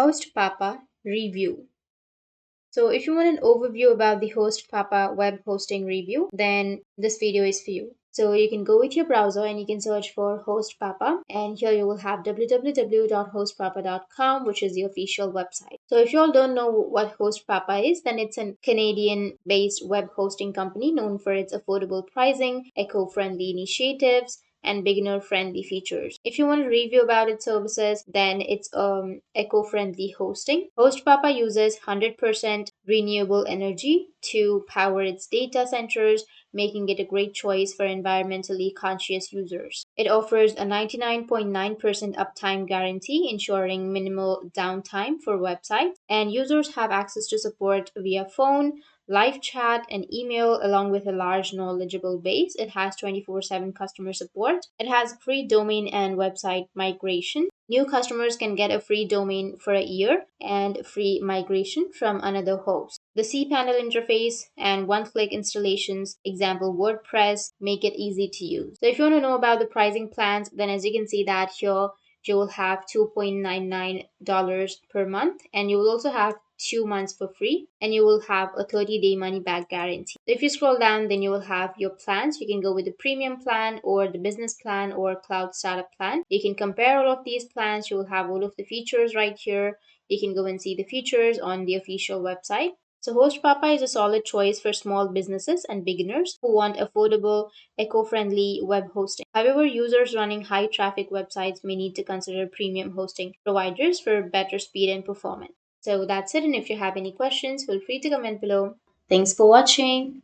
HostPapa review. So if you want an overview about the HostPapa web hosting review, then this video is for you. So you can go with your browser and you can search for HostPapa, and here you will have www.hostpapa.com, which is the official website. So if you all don't know what HostPapa is, then it's a Canadian-based web hosting company known for its affordable pricing, eco-friendly initiatives, and beginner friendly features. If you want a review about its services, then it's eco-friendly hosting. HostPapa uses 100% renewable energy to power its data centers, making it a great choice for environmentally conscious users. It offers a 99.9% uptime guarantee, ensuring minimal downtime for websites, and users have access to support via phone, live chat, and email, along with a large knowledgeable base. It has 24/7 customer support. It has free domain and website migration. New customers can get a free domain for a year and free migration from another host. The cPanel interface and one-click installations, example WordPress, make it easy to use. So if you want to know about the pricing plans, then as you can see that here, you will have $2.99 per month, and you will also have 2 months for free, and you will have a 30-day money back guarantee. If you scroll down, then you will have your plans. You can go with the premium plan or the business plan or cloud startup plan. You can compare all of these plans. You will have all of the features right here. You can go and see the features on the official website. So HostPapa is a solid choice for small businesses and beginners who want affordable, eco-friendly web hosting. However, users running high traffic websites may need to consider premium hosting providers for better speed and performance. So that's it, and if you have any questions, feel free to comment below. Thanks for watching.